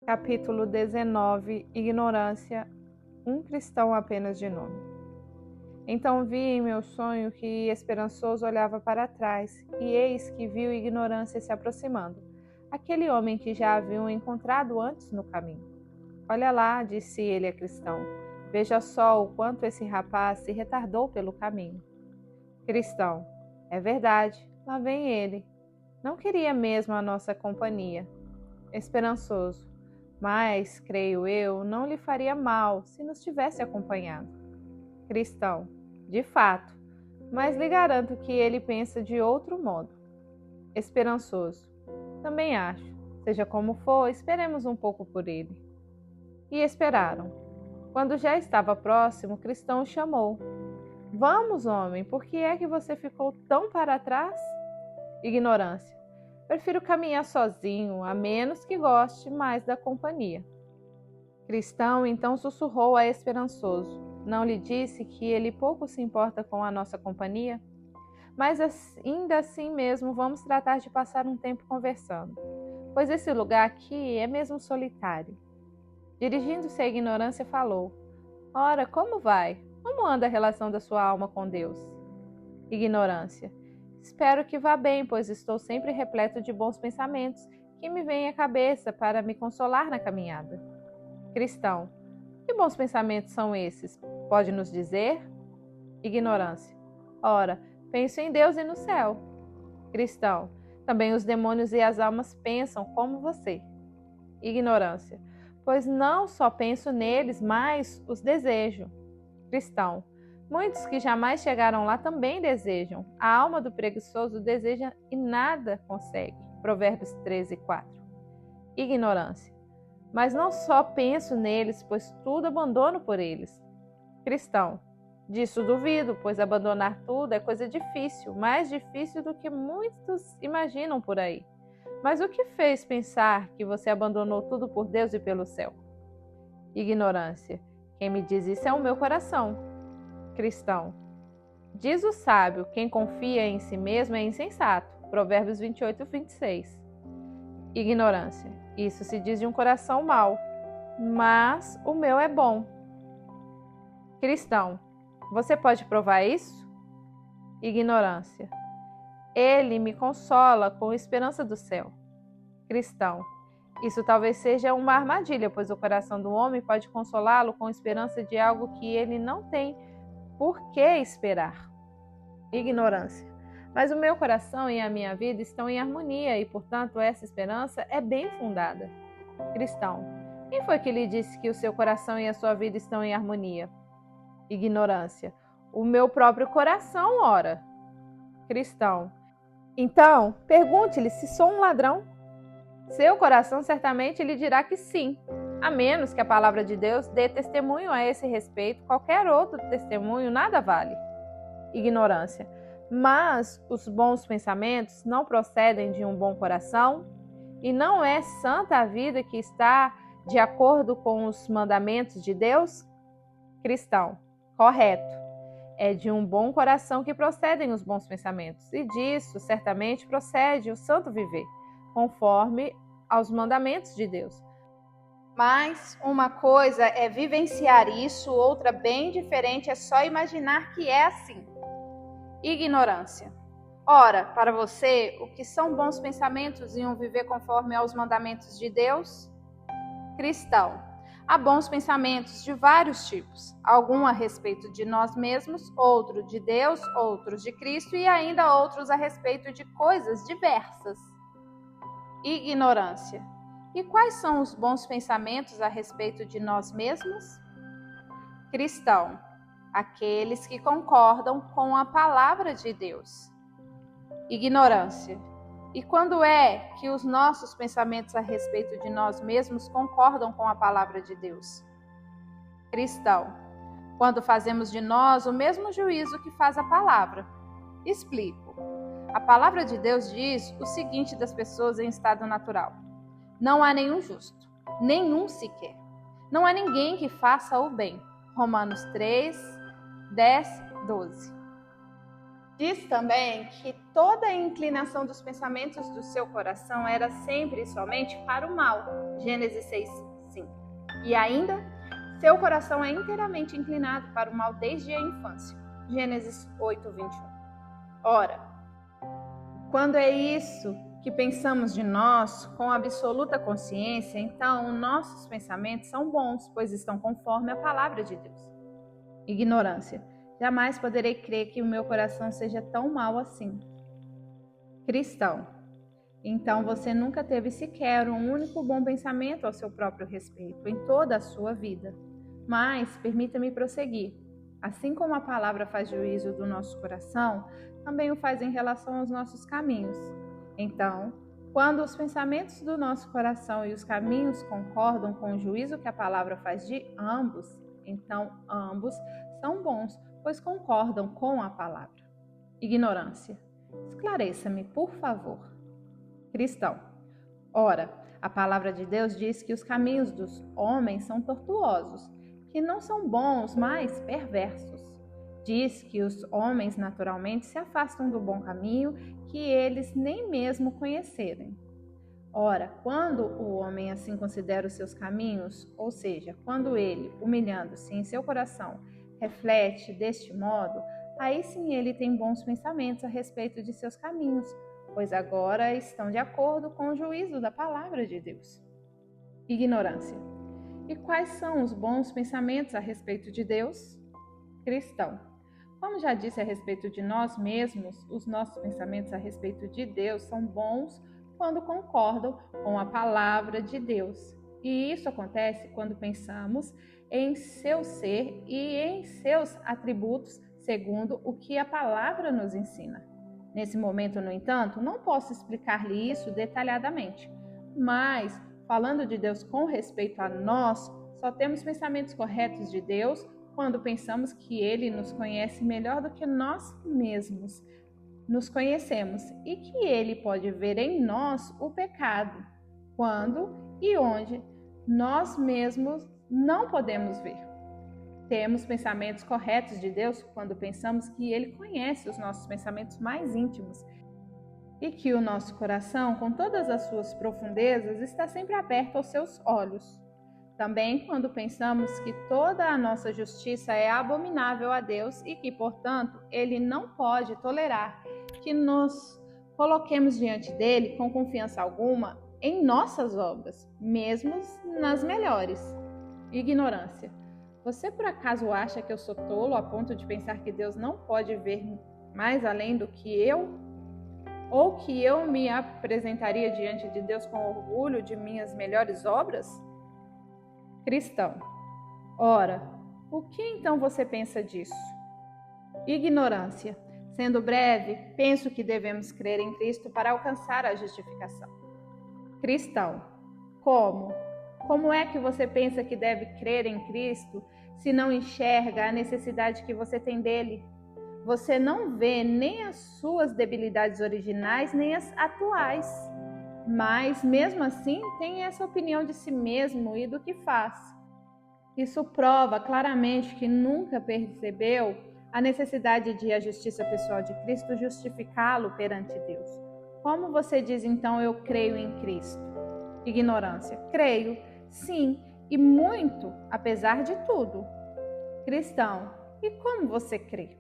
Capítulo 19. Ignorância, um cristão apenas de nome. Então vi em meu sonho que esperançoso olhava para trás, e eis que viu ignorância se aproximando, aquele homem que já haviam encontrado antes no caminho. Olha lá, disse ele a cristão, veja só o quanto esse rapaz se retardou pelo caminho. Cristão, é verdade, lá vem ele. Não queria mesmo a nossa companhia. Esperançoso, mas, creio eu, não lhe faria mal se nos tivesse acompanhado. Cristão, de fato, mas lhe garanto que ele pensa de outro modo. Esperançoso, também acho. Seja como for, esperemos um pouco por ele. E esperaram. Quando já estava próximo, Cristão o chamou. Vamos, homem, por que é que você ficou tão para trás? Ignorância. Prefiro caminhar sozinho, a menos que goste mais da companhia. Cristão então sussurrou a Esperançoso. Não lhe disse que ele pouco se importa com a nossa companhia? Mas ainda assim mesmo vamos tratar de passar um tempo conversando, pois esse lugar aqui é mesmo solitário. Dirigindo-se à Ignorância, falou: Ora, como vai? Como anda a relação da sua alma com Deus? Ignorância. Espero que vá bem, pois estou sempre repleto de bons pensamentos que me vêm à cabeça para me consolar na caminhada. Cristão. Que bons pensamentos são esses? Pode nos dizer? Ignorância. Ora, penso em Deus e no céu. Cristão. Também os demônios e as almas pensam como você. Ignorância. Pois não só penso neles, mas os desejo. Cristão. Muitos que jamais chegaram lá também desejam. A alma do preguiçoso deseja e nada consegue. Provérbios 13:4. Ignorância. Mas não só penso neles, pois tudo abandono por eles. Cristão. Disso duvido, pois abandonar tudo é coisa difícil, mais difícil do que muitos imaginam por aí. Mas o que fez pensar que você abandonou tudo por Deus e pelo céu? Ignorância. Quem me diz isso é o meu coração. Cristão. Diz o sábio, quem confia em si mesmo é insensato. Provérbios 28:26. Ignorância. Isso se diz de um coração mau, mas o meu é bom. Cristão. Você pode provar isso? Ignorância. Ele me consola com esperança do céu. Cristão. Isso talvez seja uma armadilha, pois o coração do homem pode consolá-lo com esperança de algo que ele não tem por que esperar. Ignorância. Mas o meu coração e a minha vida estão em harmonia e, portanto, essa esperança é bem fundada. Cristão. Quem foi que lhe disse que o seu coração e a sua vida estão em harmonia? Ignorância. O meu próprio coração, ora. Cristão. Então, pergunte-lhe se sou um ladrão. Seu coração certamente lhe dirá que sim. A menos que a palavra de Deus dê testemunho a esse respeito, qualquer outro testemunho nada vale. Ignorância. Mas os bons pensamentos não procedem de um bom coração? E não é santa a vida que está de acordo com os mandamentos de Deus? Cristão. Correto. É de um bom coração que procedem os bons pensamentos, e disso certamente procede o santo viver, conforme aos mandamentos de Deus. Mas uma coisa é vivenciar isso, outra bem diferente é só imaginar que é assim. Ignorância. Ora, para você, o que são bons pensamentos e um viver conforme aos mandamentos de Deus? Cristão. Há bons pensamentos de vários tipos, algum a respeito de nós mesmos, outro de Deus, outros de Cristo e ainda outros a respeito de coisas diversas. Ignorância. E quais são os bons pensamentos a respeito de nós mesmos? Cristão. Aqueles que concordam com a palavra de Deus. Ignorância. E quando é que os nossos pensamentos a respeito de nós mesmos concordam com a palavra de Deus? Cristão. Quando fazemos de nós o mesmo juízo que faz a palavra. Explico. A palavra de Deus diz o seguinte das pessoas em estado natural: não há nenhum justo, nenhum sequer. Não há ninguém que faça o bem. Romanos 3, 10, 12. Diz também que toda a inclinação dos pensamentos do seu coração era sempre e somente para o mal. Gênesis 6:5. E ainda, seu coração é inteiramente inclinado para o mal desde a infância. Gênesis 8:21. Ora, quando é isso que pensamos de nós com absoluta consciência, então nossos pensamentos são bons, pois estão conforme a palavra de Deus. Ignorância. Jamais poderei crer que o meu coração seja tão mau assim. Cristão. Então você nunca teve sequer um único bom pensamento ao seu próprio respeito em toda a sua vida. Mas permita-me prosseguir. Assim como a palavra faz juízo do nosso coração, também o faz em relação aos nossos caminhos. Então, quando os pensamentos do nosso coração e os caminhos concordam com o juízo que a palavra faz de ambos, então ambos são bons, pois concordam com a palavra. Ignorância. Esclareça-me, por favor. Cristão. Ora, a palavra de Deus diz que os caminhos dos homens são tortuosos, que não são bons, mas perversos. Diz que os homens naturalmente se afastam do bom caminho que eles nem mesmo conhecerem. Ora, quando o homem assim considera os seus caminhos, ou seja, quando ele, humilhando-se em seu coração, reflete deste modo, aí sim ele tem bons pensamentos a respeito de seus caminhos, pois agora estão de acordo com o juízo da palavra de Deus. Ignorância. E quais são os bons pensamentos a respeito de Deus? Cristão. Como já disse a respeito de nós mesmos, os nossos pensamentos a respeito de Deus são bons quando concordam com a palavra de Deus. E isso acontece quando pensamos em seu ser e em seus atributos, segundo o que a palavra nos ensina. Nesse momento, no entanto, não posso explicar-lhe isso detalhadamente, mas, falando de Deus com respeito a nós, só temos pensamentos corretos de Deus quando pensamos que Ele nos conhece melhor do que nós mesmos nos conhecemos e que Ele pode ver em nós o pecado, quando e onde nós mesmos não podemos ver. Temos pensamentos corretos de Deus quando pensamos que Ele conhece os nossos pensamentos mais íntimos e que o nosso coração, com todas as suas profundezas, está sempre aberto aos seus olhos. Também quando pensamos que toda a nossa justiça é abominável a Deus e que, portanto, Ele não pode tolerar que nos coloquemos diante dele com confiança alguma em nossas obras, mesmo nas melhores. Ignorância. Você por acaso acha que eu sou tolo a ponto de pensar que Deus não pode ver mais além do que eu? Ou que eu me apresentaria diante de Deus com orgulho de minhas melhores obras? Cristão. Ora, o que então você pensa disso? Ignorância. Sendo breve, penso que devemos crer em Cristo para alcançar a justificação. Cristão. Como? Como é que você pensa que deve crer em Cristo se não enxerga a necessidade que você tem dele? Você não vê nem as suas debilidades originais, nem as atuais. Mas, mesmo assim, tem essa opinião de si mesmo e do que faz. Isso prova claramente que nunca percebeu a necessidade de a justiça pessoal de Cristo justificá-lo perante Deus. Como você diz, então, eu creio em Cristo? Ignorância. Creio, sim, e muito, apesar de tudo. Cristão. E como você crê?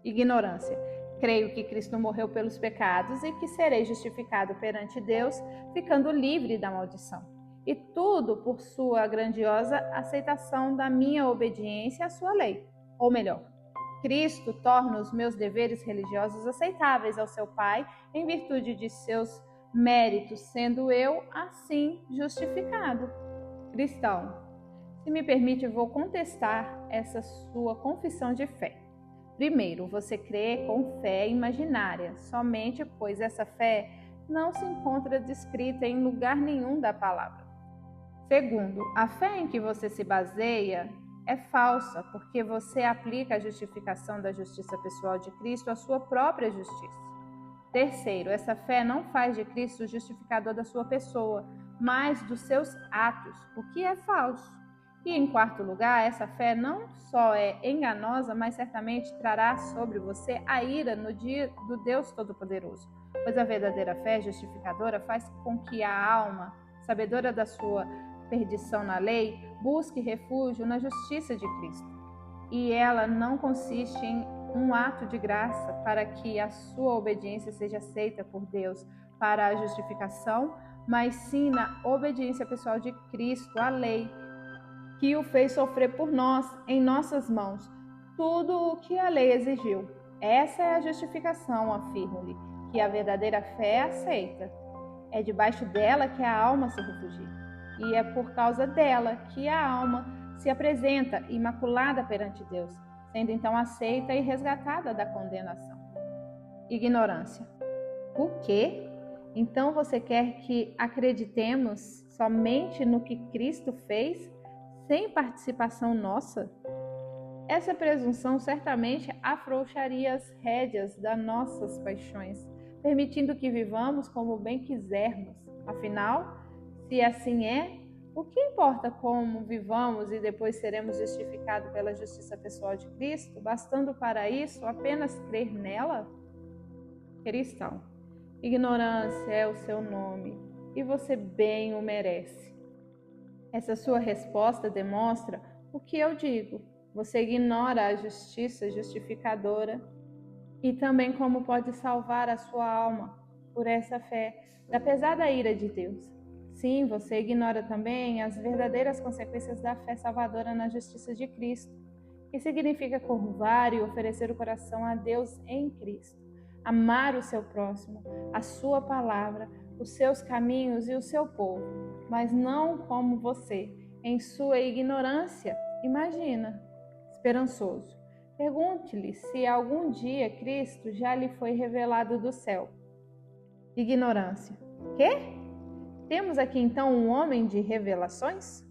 Ignorância. Creio que Cristo morreu pelos pecados e que serei justificado perante Deus, ficando livre da maldição. E tudo por sua grandiosa aceitação da minha obediência à sua lei. Ou melhor, Cristo torna os meus deveres religiosos aceitáveis ao seu Pai em virtude de seus méritos, sendo eu assim justificado. Cristão, se me permite, vou contestar essa sua confissão de fé. Primeiro, você crê com fé imaginária, somente pois essa fé não se encontra descrita em lugar nenhum da palavra. Segundo, a fé em que você se baseia é falsa, porque você aplica a justificação da justiça pessoal de Cristo à sua própria justiça. Terceiro, essa fé não faz de Cristo o justificador da sua pessoa, mas dos seus atos, o que é falso. E em quarto lugar, essa fé não só é enganosa, mas certamente trará sobre você a ira no dia do Deus Todo-Poderoso. Pois a verdadeira fé justificadora faz com que a alma, sabedora da sua perdição na lei, busque refúgio na justiça de Cristo. E ela não consiste em um ato de graça para que a sua obediência seja aceita por Deus para a justificação, mas sim na obediência pessoal de Cristo à lei, que o fez sofrer por nós, em nossas mãos, tudo o que a lei exigiu. Essa é a justificação, afirmo-lhe, que a verdadeira fé aceita. É debaixo dela que a alma se refugia, e é por causa dela que a alma se apresenta imaculada perante Deus, sendo então aceita e resgatada da condenação. Ignorância. O quê? Então você quer que acreditemos somente no que Cristo fez, sem participação nossa? Essa presunção certamente afrouxaria as rédeas das nossas paixões, permitindo que vivamos como bem quisermos. Afinal, se assim é, o que importa como vivamos e depois seremos justificados pela justiça pessoal de Cristo, bastando para isso apenas crer nela? Cristão, ignorância é o seu nome e você bem o merece. Essa sua resposta demonstra o que eu digo. Você ignora a justiça justificadora e também como pode salvar a sua alma por essa fé da pesada ira de Deus. Sim, você ignora também as verdadeiras consequências da fé salvadora na justiça de Cristo, que significa curvar e oferecer o coração a Deus em Cristo, amar o seu próximo, a sua palavra, os seus caminhos e o seu povo, mas não como você, em sua ignorância, imagina. Esperançoso, pergunte-lhe se algum dia Cristo já lhe foi revelado do céu. Ignorância. Quê? Temos aqui então um homem de revelações?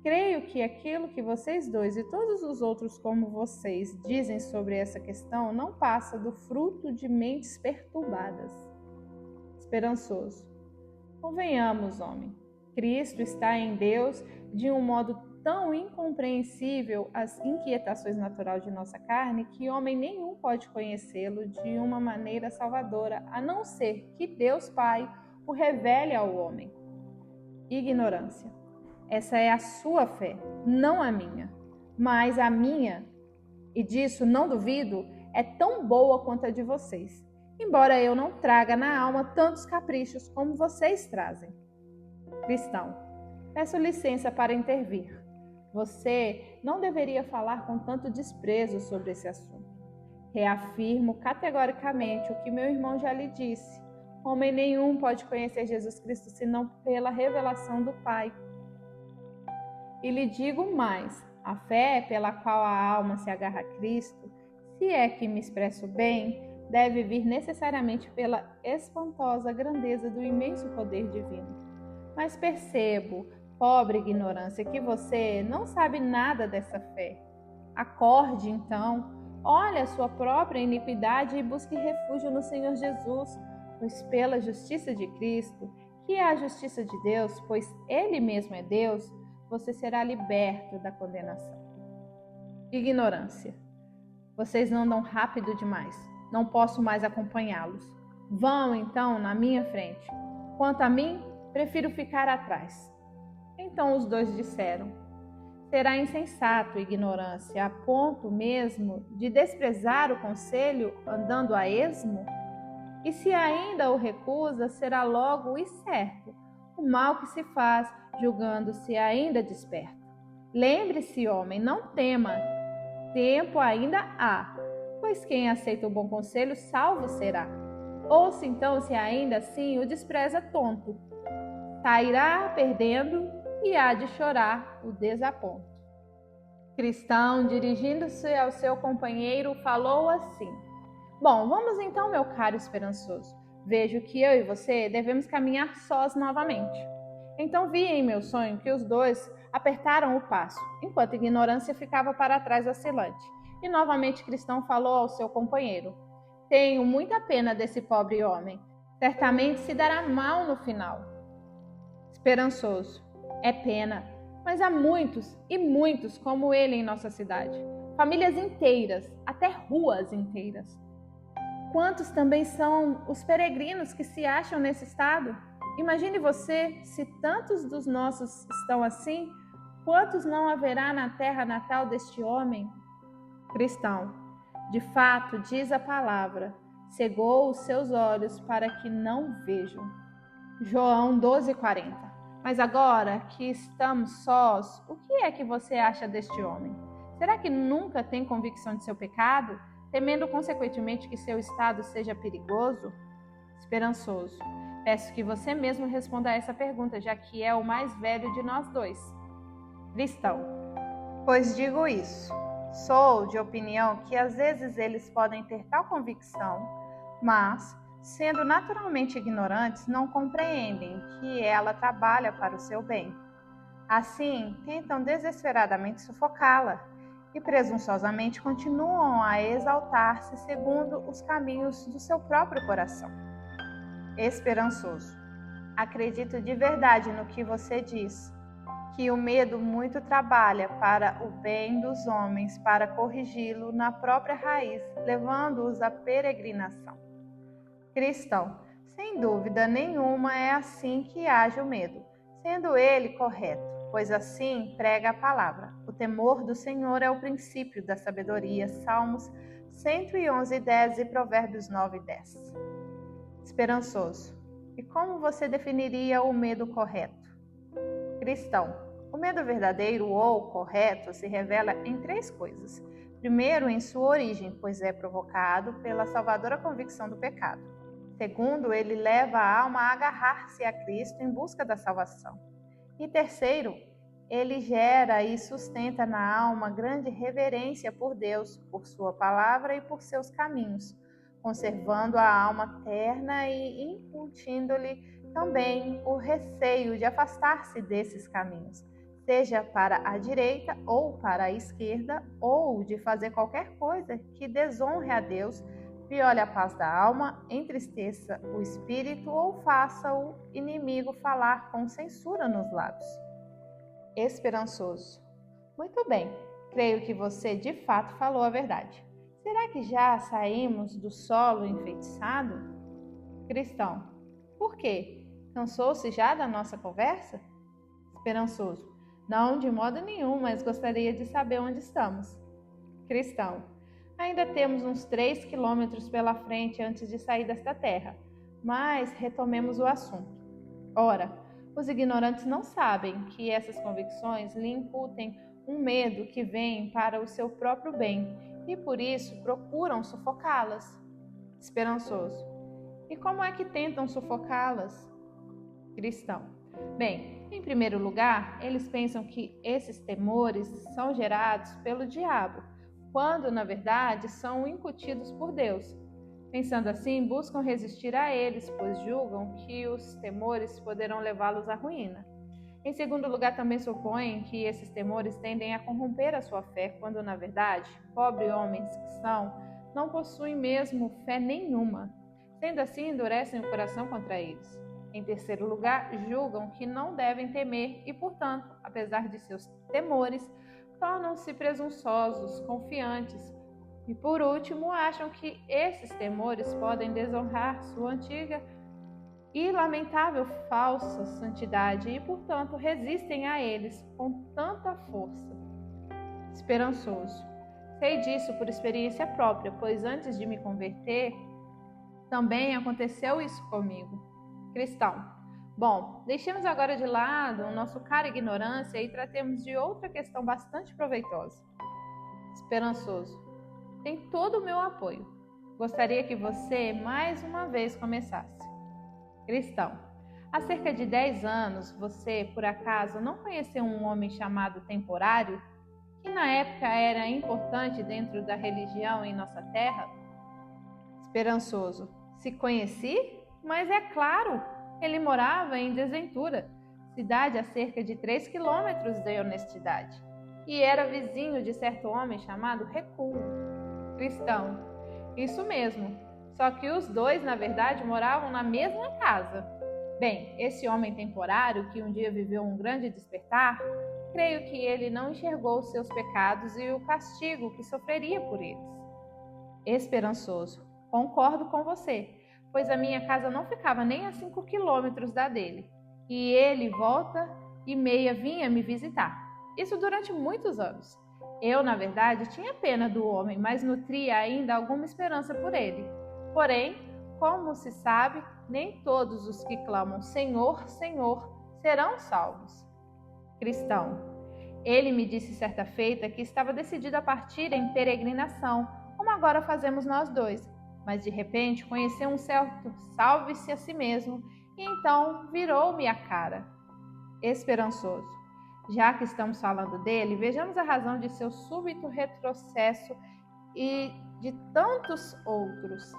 Creio que aquilo que vocês dois e todos os outros como vocês dizem sobre essa questão não passa do fruto de mentes perturbadas. Esperançoso. Convenhamos, homem. Cristo está em Deus de um modo tão incompreensível às inquietações naturais de nossa carne que homem nenhum pode conhecê-lo de uma maneira salvadora, a não ser que Deus Pai o revele ao homem. Ignorância. Essa é a sua fé, não a minha. Mas a minha, e disso não duvido, é tão boa quanto a de vocês, embora eu não traga na alma tantos caprichos como vocês trazem. Cristão, peço licença para intervir. Você não deveria falar com tanto desprezo sobre esse assunto. Reafirmo categoricamente o que meu irmão já lhe disse. Homem nenhum pode conhecer Jesus Cristo senão pela revelação do Pai. E lhe digo mais, a fé pela qual a alma se agarra a Cristo, se é que me expresso bem, deve vir necessariamente pela espantosa grandeza do imenso poder divino. Mas percebo, pobre ignorância, que você não sabe nada dessa fé. Acorde, então, olhe a sua própria iniquidade e busque refúgio no Senhor Jesus, pois pela justiça de Cristo, que é a justiça de Deus, pois Ele mesmo é Deus, você será liberto da condenação. Ignorância. Vocês andam rápido demais. Não posso mais acompanhá-los. Vão, então, na minha frente. Quanto a mim, prefiro ficar atrás. Então os dois disseram: será insensato, ignorância, a ponto mesmo de desprezar o conselho andando a esmo? E se ainda o recusa, será logo e certo o mal que se faz, julgando-se ainda desperto. Lembre-se, homem, não tema, tempo ainda há, pois quem aceita o bom conselho, salvo será. Ouça então se ainda assim o despreza tonto, sairá perdendo e há de chorar o desaponto. Cristão, dirigindo-se ao seu companheiro, falou assim: bom, vamos então, meu caro esperançoso. Vejo que eu e você devemos caminhar sós novamente. Então vi em meu sonho que os dois apertaram o passo, enquanto a ignorância ficava para trás vacilante. E novamente Cristão falou ao seu companheiro: tenho muita pena desse pobre homem. Certamente se dará mal no final. Esperançoso: é pena, Mas há muitos e muitos como ele em nossa cidade. Famílias inteiras, até ruas inteiras. Quantos também são os peregrinos que se acham nesse estado? Imagine você, se tantos dos nossos estão assim, quantos não haverá na terra natal deste homem? Cristão, de fato, diz a palavra, cegou os seus olhos para que não vejam. João 12:40. Mas agora que estamos sós, o que é que você acha deste homem? Será que nunca tem convicção de seu pecado, temendo consequentemente que seu estado seja perigoso? Esperançoso, peço que você mesmo responda a essa pergunta, já que é o mais velho de nós dois. Cristão, pois digo isso. Sou de opinião que às vezes eles podem ter tal convicção, mas, sendo naturalmente ignorantes, não compreendem que ela trabalha para o seu bem. Assim, tentam desesperadamente sufocá-la e presunçosamente continuam a exaltar-se segundo os caminhos do seu próprio coração. Esperançoso, acredito de verdade no que você diz, que o medo muito trabalha para o bem dos homens, para corrigi-lo na própria raiz, levando-os à peregrinação. Cristão, sem dúvida nenhuma é assim que age o medo, sendo ele correto, pois assim prega a palavra. O temor do Senhor é o princípio da sabedoria. Salmos 111:10 e Provérbios 9:10. Esperançoso, e como você definiria o medo correto? Cristão, o medo verdadeiro ou correto se revela em três coisas. Primeiro, em sua origem, pois é provocado pela salvadora convicção do pecado. Segundo, ele leva a alma a agarrar-se a Cristo em busca da salvação. E terceiro, ele gera e sustenta na alma grande reverência por Deus, por sua palavra e por seus caminhos, conservando a alma terna e incutindo-lhe também o receio de afastar-se desses caminhos, seja para a direita ou para a esquerda, ou de fazer qualquer coisa que desonre a Deus, viole a paz da alma, entristeça o espírito ou faça o inimigo falar com censura nos lábios. Esperançoso. Muito bem, creio que você de fato falou a verdade. Será que já saímos do solo enfeitiçado? Cristão. Por quê? Cansou-se já da nossa conversa? Esperançoso. Não, de modo nenhum, mas gostaria de saber onde estamos. Cristão. Ainda temos uns 3 quilômetros pela frente antes de sair desta terra, mas retomemos o assunto. Ora, os ignorantes não sabem que essas convicções lhe incutem um medo que vem para o seu próprio bem e por isso procuram sufocá-las. Esperançoso. E como é que tentam sufocá-las? Cristão. Bem, em primeiro lugar, eles pensam que esses temores são gerados pelo diabo, quando, na verdade, são incutidos por Deus. Pensando assim, buscam resistir a eles, pois julgam que os temores poderão levá-los à ruína. Em segundo lugar, também supõem que esses temores tendem a corromper a sua fé, quando, na verdade, pobres homens que são, não possuem mesmo fé nenhuma. Sendo assim, endurecem o coração contra eles. Em terceiro lugar, julgam que não devem temer e, portanto, apesar de seus temores, tornam-se presunçosos, confiantes. E por último, acham que esses temores podem desonrar sua antiga e lamentável falsa santidade e, portanto, resistem a eles com tanta força. Esperançoso. Sei disso por experiência própria, pois antes de me converter, também aconteceu isso comigo. Cristão. Bom, deixemos agora de lado o nosso cara ignorância e tratemos de outra questão bastante proveitosa. Esperançoso. Tem todo o meu apoio. Gostaria que você mais uma vez começasse. Cristão. Há cerca de 10 anos, você, por acaso, não conheceu um homem chamado Temporário, que na época era importante dentro da religião em nossa terra? Esperançoso. Se conheci? Mas é claro! Ele morava em Desventura, cidade a cerca de 3 quilômetros de Honestidade, e era vizinho de certo homem chamado Recuo. Cristão. Isso mesmo, só que os dois, na verdade, moravam na mesma casa. Bem, esse homem temporário que um dia viveu um grande despertar, creio que ele não enxergou os seus pecados e o castigo que sofreria por eles. Esperançoso, concordo com você, pois a minha casa não ficava nem a 5 quilômetros da dele, e ele volta e meia vinha me visitar. Isso durante muitos anos. Eu, na verdade, tinha pena do homem, mas nutria ainda alguma esperança por ele. Porém, como se sabe, nem todos os que clamam Senhor, Senhor serão salvos. Cristão, ele me disse certa feita que estava decidido a partir em peregrinação, como agora fazemos nós dois, mas de repente conheceu um certo salve-se a si mesmo e então virou-me a cara. Esperançoso, já que estamos falando dele, vejamos a razão de seu súbito retrocesso e de tantos outros.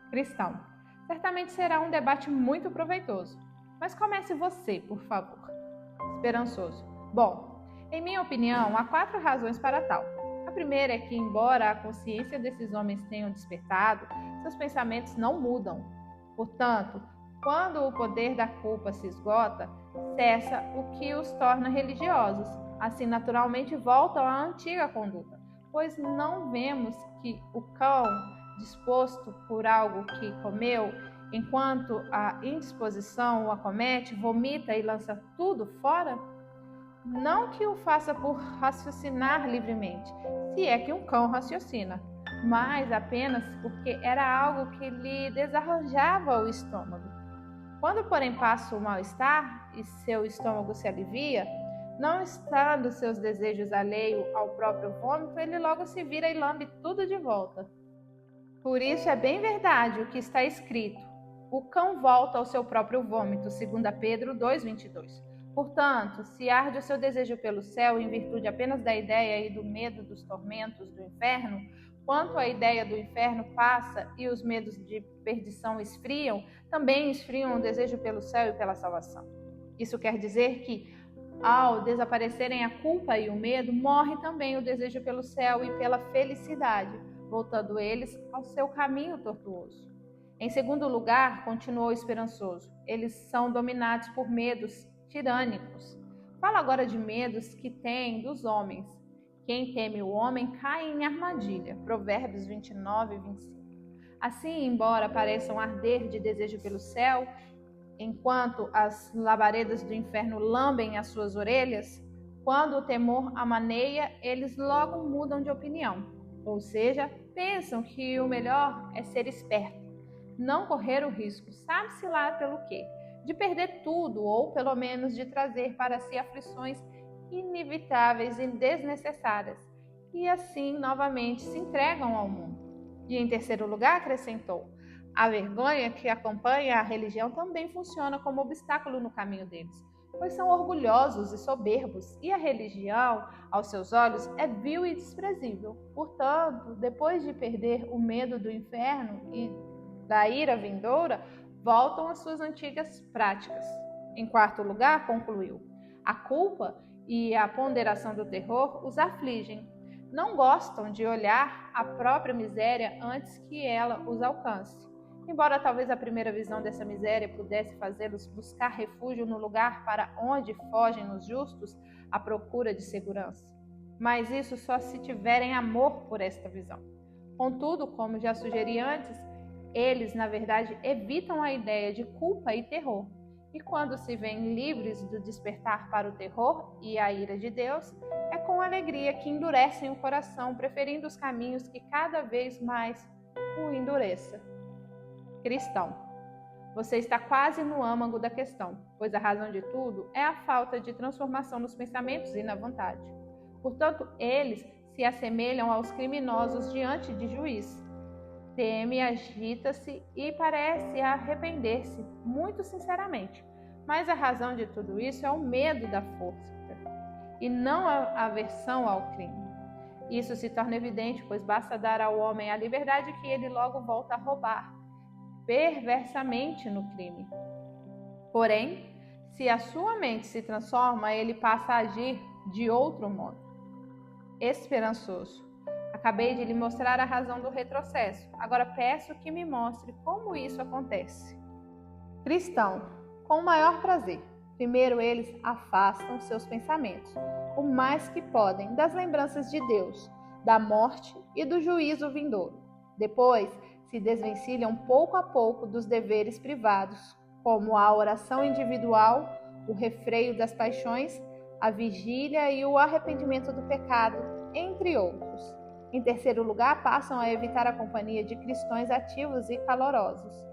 Cristão, certamente será um debate muito proveitoso, mas comece você, por favor. Esperançoso, bom, em minha opinião, há 4 razões para tal. A primeira é que, embora a consciência desses homens tenham despertado, seus pensamentos não mudam. Portanto, quando o poder da culpa se esgota, cessa o que os torna religiosos. Assim, naturalmente, voltam à antiga conduta, pois não vemos que o cão, disposto por algo que comeu, enquanto a indisposição o acomete, vomita e lança tudo fora? Não que o faça por raciocinar livremente, se é que um cão raciocina, mas apenas porque era algo que lhe desarranjava o estômago. Quando, porém, passa o mal-estar e seu estômago se alivia, não estando seus desejos alheios ao próprio vômito, ele logo se vira e lambe tudo de volta. Por isso é bem verdade o que está escrito: o cão volta ao seu próprio vômito, 2 Pedro 2,22. Portanto, se arde o seu desejo pelo céu em virtude apenas da ideia e do medo dos tormentos do inferno, quanto a ideia do inferno passa e os medos de perdição esfriam, também esfriam o desejo pelo céu e pela salvação. Isso quer dizer que, ao desaparecerem a culpa e o medo, morre também o desejo pelo céu e pela felicidade, voltando eles ao seu caminho tortuoso. Em segundo lugar, continuou esperançoso, eles são dominados por medos tirânicos. Falo agora de medos que têm dos homens. Quem teme o homem cai em armadilha. Provérbios 29 e 25. Assim, embora pareçam arder de desejo pelo céu, enquanto as labaredas do inferno lambem as suas orelhas, quando o temor amaneia, eles logo mudam de opinião. Ou seja, pensam que o melhor é ser esperto, não correr o risco, sabe-se lá pelo quê, de perder tudo ou pelo menos de trazer para si aflições inevitáveis e desnecessárias, e assim novamente se entregam ao mundo. E em terceiro lugar, acrescentou, a vergonha que acompanha a religião também funciona como obstáculo no caminho deles, pois são orgulhosos e soberbos, e a religião, aos seus olhos, é vil e desprezível. Portanto, depois de perder o medo do inferno e da ira vindoura, voltam às suas antigas práticas. Em quarto lugar, concluiu, a culpa e a ponderação do terror os afligem. Não gostam de olhar a própria miséria antes que ela os alcance. Embora talvez a primeira visão dessa miséria pudesse fazê-los buscar refúgio no lugar para onde fogem os justos à procura de segurança. Mas isso só se tiverem amor por esta visão. Contudo, como já sugeri antes, eles, na verdade, evitam a ideia de culpa e terror. E quando se veem livres do despertar para o terror e a ira de Deus, é com alegria que endurecem o coração, preferindo os caminhos que cada vez mais o endureça. Cristão, você está quase no âmago da questão, pois a razão de tudo é a falta de transformação nos pensamentos e na vontade. Portanto, eles se assemelham aos criminosos diante de juiz. Teme, agita-se e parece arrepender-se, muito sinceramente. Mas a razão de tudo isso é o medo da força e não a aversão ao crime. Isso se torna evidente, pois basta dar ao homem a liberdade que ele logo volta a roubar perversamente no crime. Porém, se a sua mente se transforma, ele passa a agir de outro modo. Esperançoso. Acabei de lhe mostrar a razão do retrocesso. Agora peço que me mostre como isso acontece. Cristão, com o maior prazer. Primeiro, eles afastam seus pensamentos, o mais que podem, das lembranças de Deus, da morte e do juízo vindouro. Depois, se desvencilham pouco a pouco dos deveres privados, como a oração individual, o refreio das paixões, a vigília e o arrependimento do pecado, entre outros. Em terceiro lugar, passam a evitar a companhia de cristãos ativos e calorosos.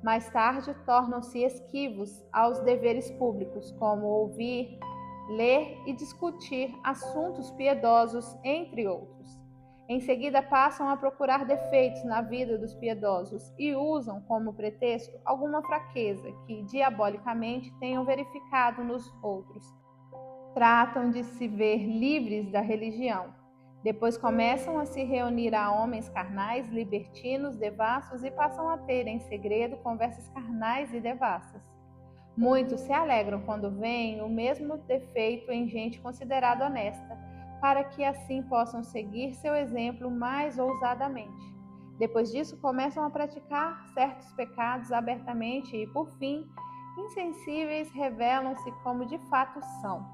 Mais tarde, tornam-se esquivos aos deveres públicos, como ouvir, ler e discutir assuntos piedosos, entre outros. Em seguida, passam a procurar defeitos na vida dos piedosos e usam como pretexto alguma fraqueza que, diabolicamente, tenham verificado nos outros. Tratam de se ver livres da religião. Depois começam a se reunir a homens carnais, libertinos, devassos e passam a ter em segredo conversas carnais e devassas. Muitos se alegram quando veem o mesmo defeito em gente considerada honesta, para que assim possam seguir seu exemplo mais ousadamente. Depois disso, começam a praticar certos pecados abertamente e, por fim, insensíveis, revelam-se como de fato são,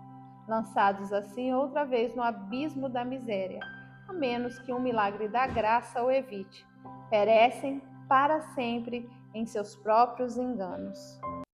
lançados assim outra vez no abismo da miséria, a menos que um milagre da graça o evite. Perecem para sempre em seus próprios enganos.